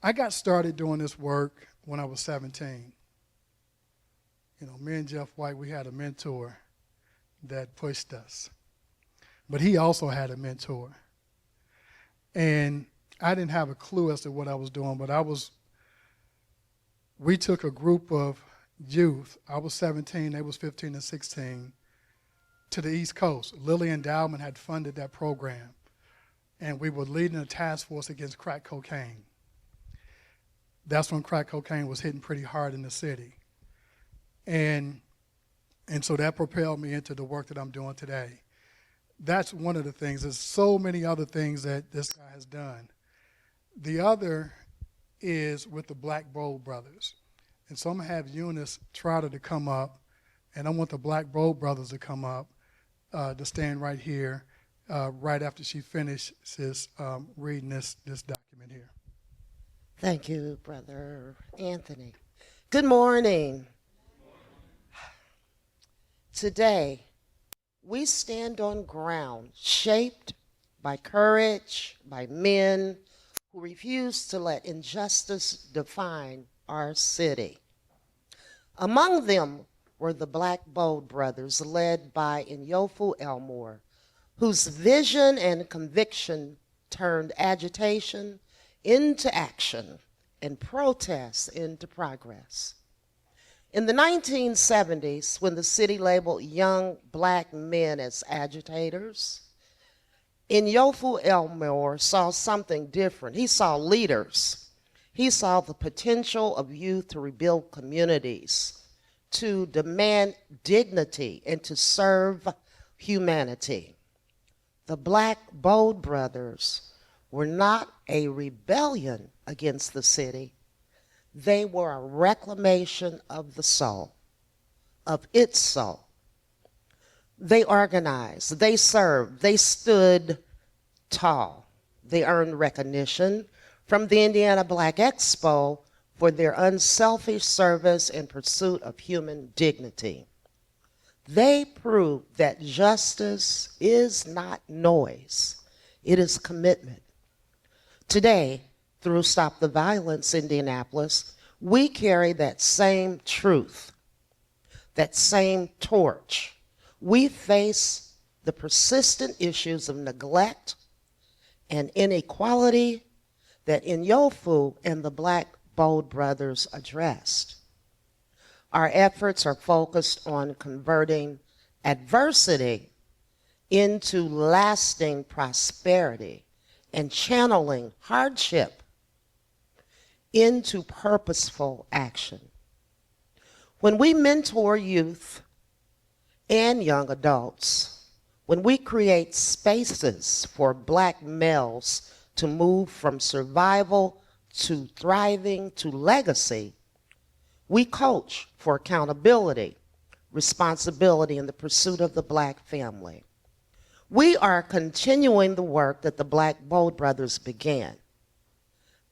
I got started doing this work when I was 17. You know, me and Jeff White, we had a mentor that pushed us. But he also had a mentor. And I didn't have a clue as to what I was doing, but we took a group of youth, I was 17, they was 15 and 16, to the East Coast. Lilly Endowment had funded that program, and we were leading a task force against crack cocaine. That's when crack cocaine was hitting pretty hard in the city. And so that propelled me into the work that I'm doing today. That's one of the things. There's so many other things that this guy has done. The other is with the Black Bold Brothers. And so I'm going to have Eunice Trotter to come up, and I want the Black Bold Brothers to come up, to stand right here, right after she finishes reading this document here. Thank you, Brother Anthony. Good morning. Today, we stand on ground shaped by courage, by men who refuse to let injustice define our city. Among them were the Black Bold Brothers, led by Nyofu Elmore, whose vision and conviction turned agitation into action and protest into progress. In the 1970s, when the city labeled young Black men as agitators, Nyofu Elmore saw something different. He saw leaders. He saw the potential of youth to rebuild communities, to demand dignity, and to serve humanity. The Black Bold Brothers were not a rebellion against the city. They were a reclamation of the soul, of its soul. They organized, they served, they stood tall. They earned recognition from the Indiana Black Expo for their unselfish service in pursuit of human dignity. They proved that justice is not noise, it is commitment. Today, through Stop the Violence Indianapolis, we carry that same truth, that same torch. We face the persistent issues of neglect and inequality that Nyofu and the Black Bold Brothers addressed. Our efforts are focused on converting adversity into lasting prosperity and channeling hardship into purposeful action. When we mentor youth and young adults, when we create spaces for Black males to move from survival to thriving to legacy, we coach for accountability, responsibility, and the pursuit of the Black family. We are continuing the work that the Black Bold Brothers began.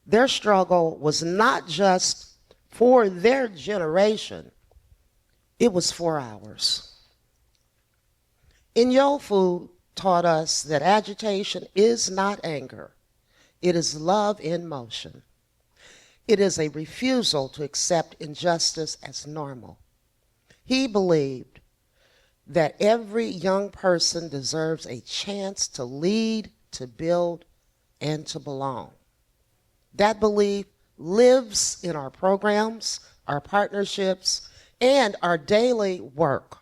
Their struggle was not just for their generation, it was for ours. Nyofu taught us that agitation is not anger. It is love in motion. It is a refusal to accept injustice as normal. He believed that every young person deserves a chance to lead, to build, and to belong. That belief lives in our programs, our partnerships, and our daily work.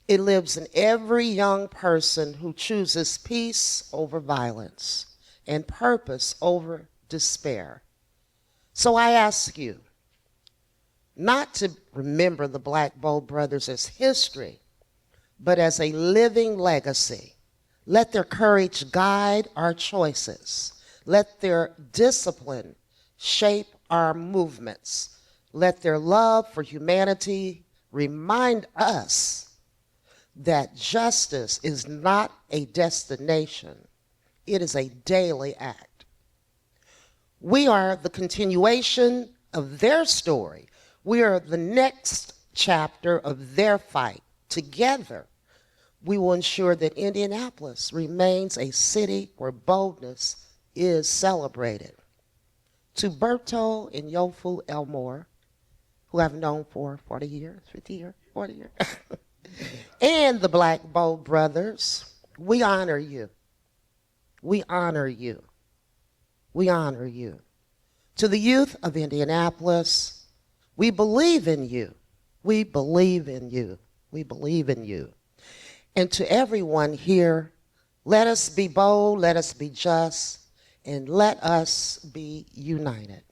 It lives in every young person who chooses peace over violence and purpose over despair. So I ask you not to remember the Black Bold Brothers as history, but as a living legacy. Let their courage guide our choices. Let their discipline shape our movements. Let their love for humanity remind us that justice is not a destination, it is a daily act. We are the continuation of their story. We are the next chapter of their fight. Together, we will ensure that Indianapolis remains a city where boldness is celebrated. to Berto Nyofu Elmore, who I've known for 40 years, 50 years, 40 years, and the Black Bow brothers, we honor you. We honor you. We honor you. To the youth of Indianapolis, we believe in you. We believe in you. We believe in you. And to everyone here, let us be bold, let us be just, and let us be united.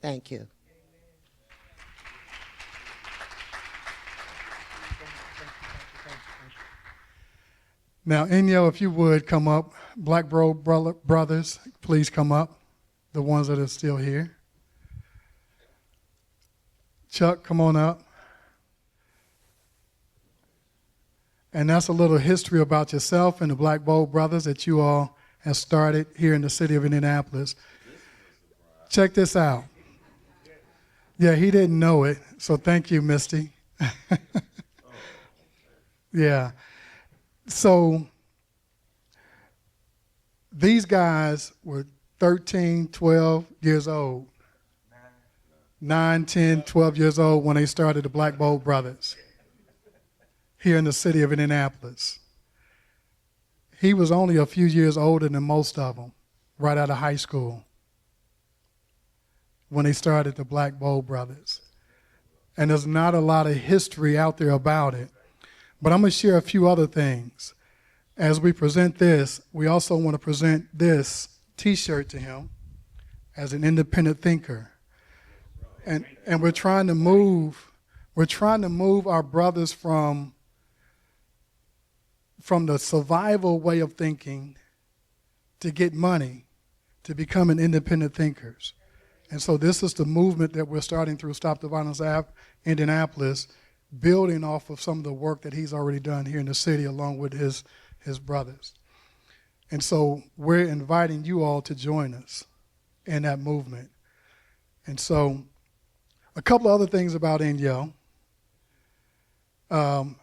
Thank you. Now, Inyo, if you would come up. Black Bro brothers, please come up, the ones that are still here. Chuck, come on up. And that's a little history about yourself and the Black Bow brothers that you all have started here in the city of Indianapolis. Check this out. Yeah, he didn't know it, so thank you, Misty. Yeah. So these guys were 13, 12 years old. 9, 10, 12 years old when they started the Black Bow Brothers here in the city of Indianapolis. He was only a few years older than most of them, right out of high school, when they started the Black Bow Brothers. And there's not a lot of history out there about it. But I'm going to share a few other things. As we present this, we also want to present this T-shirt to him as an independent thinker. And we're trying to move our brothers from the survival way of thinking to get money to becoming independent thinkers. And so this is the movement that we're starting through Stop the Violence App Indianapolis, building off of some of the work that he's already done here in the city along with his brothers. And so we're inviting you all to join us in that movement. And so a couple of other things about Inyo, and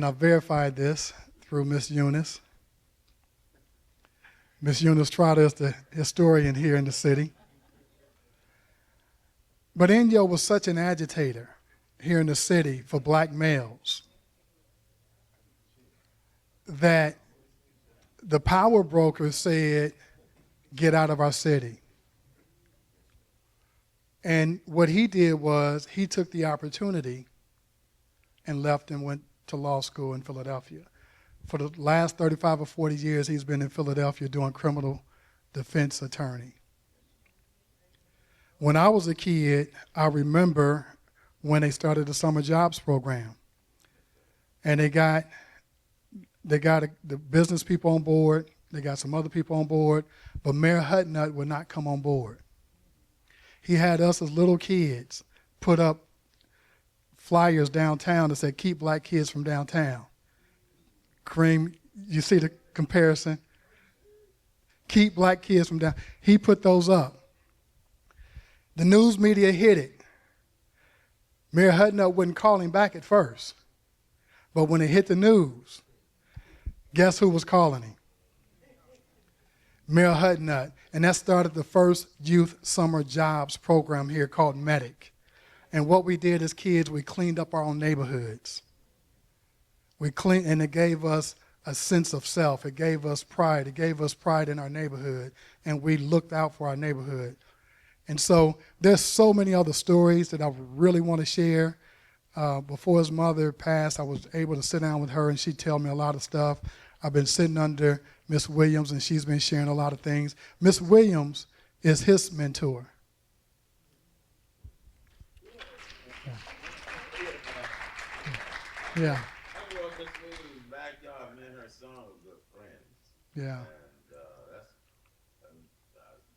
I verified this through Miss Eunice. Miss Eunice Trotter is the historian here in the city. But Inyo was such an agitator here in the city for black males that the power brokers said, get out of our city. And what he did was he took the opportunity and left and went to law school in Philadelphia. For the last 35 or 40 years, he's been in Philadelphia doing criminal defense attorney. When I was a kid, I remember when they started the summer jobs program. And they got the business people on board, they got some other people on board, but Mayor Hudnut would not come on board. He had us as little kids put up flyers downtown that said, keep black kids from downtown. Kareem, you see the comparison? Keep black kids from down. He put those up. The news media hit it. Mayor Hudnut wouldn't call him back at first. But when it hit the news, guess who was calling him? Mayor Hudnut. And that started the first youth summer jobs program here called MEDIC. And what we did as kids, we cleaned up our own neighborhoods. And it gave us a sense of self. It gave us pride. It gave us pride in our neighborhood. And we looked out for our neighborhood. And so there's so many other stories that I really want to share. Before his mother passed, I was able to sit down with her and she'd tell me a lot of stuff. I've been sitting under Miss Williams and she's been sharing a lot of things. Miss Williams is his mentor. Yeah. I grew up in Miss Williams' backyard. Me and her son were good friends. Yeah. And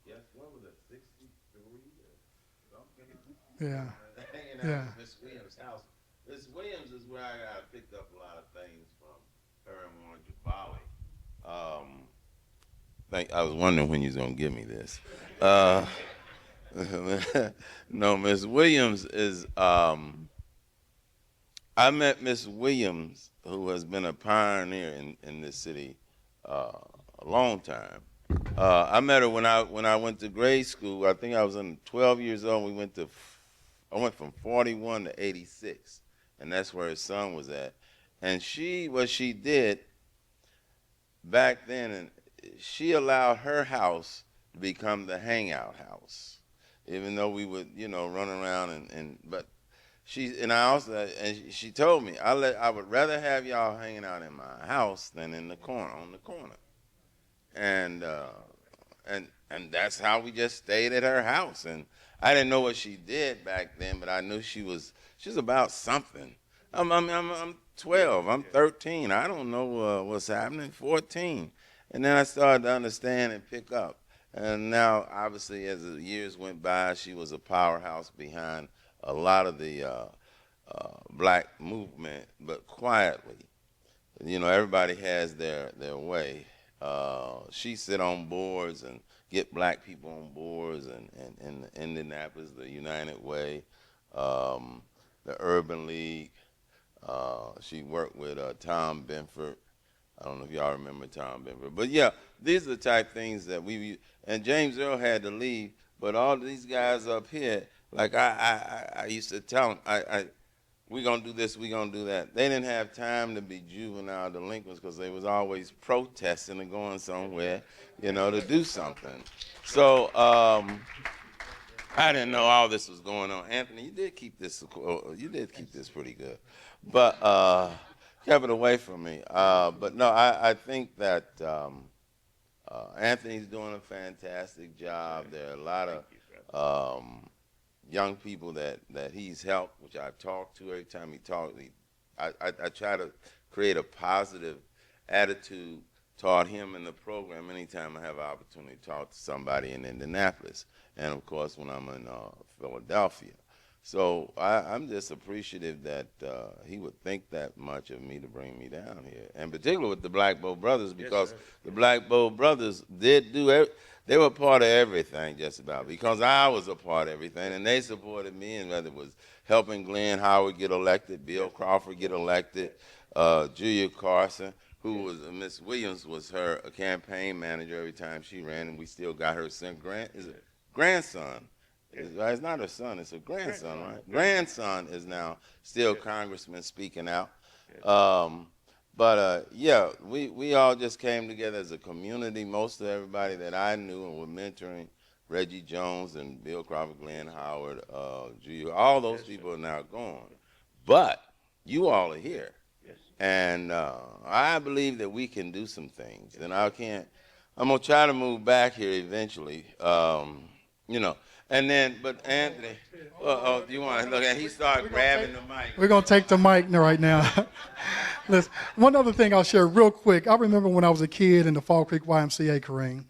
guess what was it, 63 or something? Yeah. Hanging Yeah. out at Miss Williams' house. Miss Williams is where I picked up a lot of things from her and Warren Jabali. I was wondering when you was gonna give me this. No, Miss Williams is. I met Miss Williams, who has been a pioneer in this city a long time, I met her when I went to grade school. I think I was 12 years old. I went from 41 to 86, and that's where his son was at. And what she did back then, and she allowed her house to become the hangout house, even though we would, run around but she told me I would rather have y'all hanging out in my house than on the corner, and that's how we just stayed at her house. And I didn't know what she did back then, but I knew she was about something. I'm 12. I'm 13. I don't know what's happening. 14, and then I started to understand and pick up. And now, obviously, as the years went by, she was a powerhouse behind a lot of the black movement, but quietly. Everybody has their way. She sit on boards and get black people on boards, and in Indianapolis, the United Way, the Urban League. She worked with Tom Benford. I don't know if y'all remember Tom Benford. But yeah, these are the type things that and James Earl had to leave, but all these guys up here, like I used to tell them, we gonna do this, we gonna do that. They didn't have time to be juvenile delinquents because they was always protesting and going somewhere, to do something. So I didn't know all this was going on. Anthony, you did keep this pretty good, but kept it away from me. But no, I think that Anthony's doing a fantastic job. There are a lot of young people that he's helped, which I've talked to. Every time he talks, I try to create a positive attitude toward him in the program anytime I have an opportunity to talk to somebody in Indianapolis, and of course when I'm in Philadelphia. So I'm just appreciative that he would think that much of me to bring me down here, and particularly with the Black Bow Brothers, because the Black Bow Brothers they were part of everything just about, because I was a part of everything, and they supported me, and whether it was helping Glenn Howard get elected, Bill Crawford get elected, Julia Carson, who was Miss Williams was her campaign manager every time she ran, and we still got her grandson. It's not her son, it's her grandson, right? Grandson is now still congressman speaking out. Yeah, we all just came together as a community. Most of everybody that I knew and were mentoring, Reggie Jones and Bill Crawford, Glenn Howard, all those people are now gone. But you all are here. And I believe that we can do some things. And I'm going to try to move back here eventually, And then, but Anthony, do you want to look at? He started grabbing the mic. We're going to take the mic right now. Listen, one other thing I'll share real quick. I remember when I was a kid in the Fall Creek YMCA, Kareem.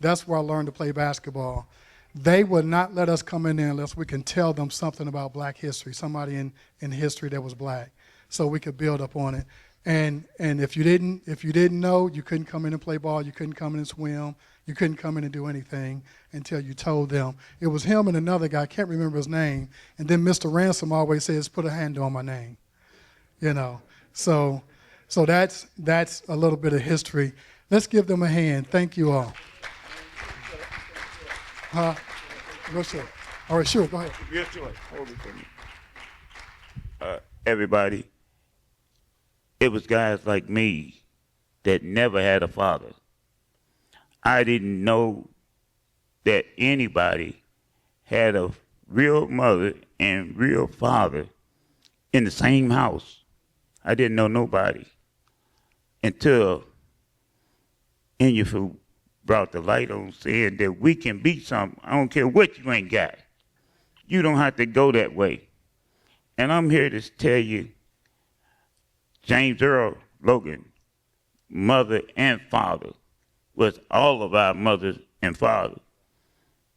That's where I learned to play basketball. They would not let us come in there unless we can tell them something about black history, somebody in history that was black, so we could build up on it. And if you didn't know, you couldn't come in and play ball, you couldn't come in and swim, you couldn't come in and do anything until you told them. It was him and another guy, I can't remember his name, and then Mr. Ransom always says, put a handle on my name. So that's a little bit of history. Let's give them a hand. Thank you all. Go sure. All right, sure, go ahead. Yes, sure. Hold it for me. Everybody, it was guys like me that never had a father. I didn't know that anybody had a real mother and real father in the same house. I didn't know nobody until Nyofu brought the light on, saying that we can be something. I don't care what you ain't got. You don't have to go that way. And I'm here to tell you, James Earl Logan, mother and father, was all of our mothers and fathers.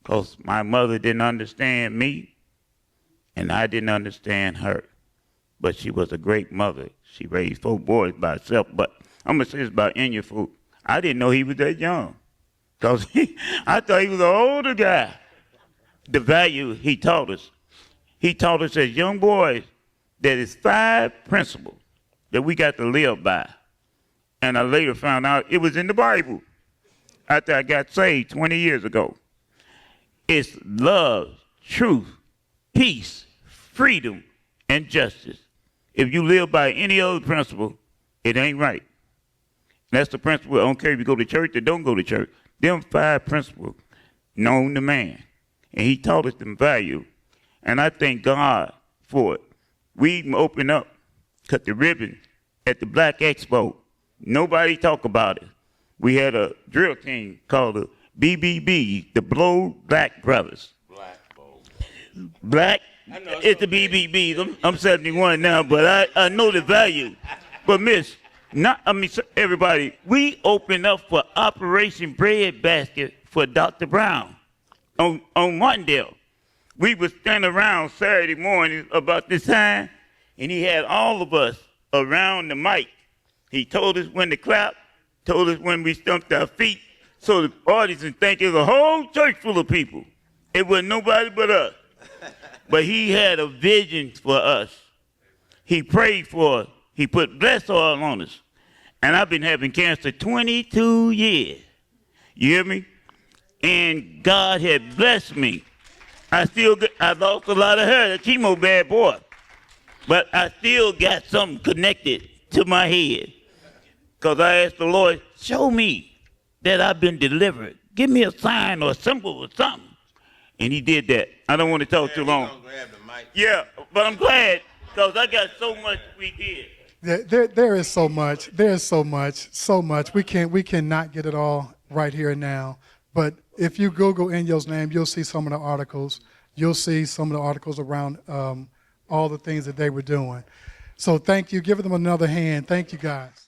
Because my mother didn't understand me, and I didn't understand her. But she was a great mother. She raised 4 boys by herself. But I'm going to say this about Nyofu. I didn't know he was that young. Because I thought he was an older guy. The value he taught us as young boys that is 5 principles that we got to live by. And I later found out it was in the Bible. after I got saved 20 years ago. It's love, truth, peace, freedom, and justice. If you live by any other principle, it ain't right. That's the principle. I don't care if you go to church or don't go to church. Them 5 principles known to man. And he taught us them value. And I thank God for it. We even opened up, cut the ribbon at the Black Expo. Nobody talk about it. We had a drill team called the BBB, the Blow Black Brothers. Black, it's the BBBs. I'm 71 now, but I know the value. But miss, everybody, we opened up for Operation Breadbasket for Dr. Brown on Martindale. We would stand around Saturday morning about this time, and he had all of us around the mic. He told us when to clap, told us when we stumped our feet, so the audience would think it was a whole church full of people. It wasn't nobody but us. But he had a vision for us. He prayed for us. He put blessed oil on us. And I've been having cancer 22 years. You hear me? And God had blessed me. I lost a lot of hair, the chemo bad boy. But I still got something connected to my head. Because I asked the Lord, show me that I've been delivered. Give me a sign or a symbol or something. And he did that. I don't want to talk too long. Grab the mic. Yeah, but I'm glad because I got so much we did. There is so much. There's so much. We cannot get it all right here and now. But if you Google Inyo's name, you'll see some of the articles. You'll see some of the articles around all the things that they were doing. So thank you. Give them another hand. Thank you, guys.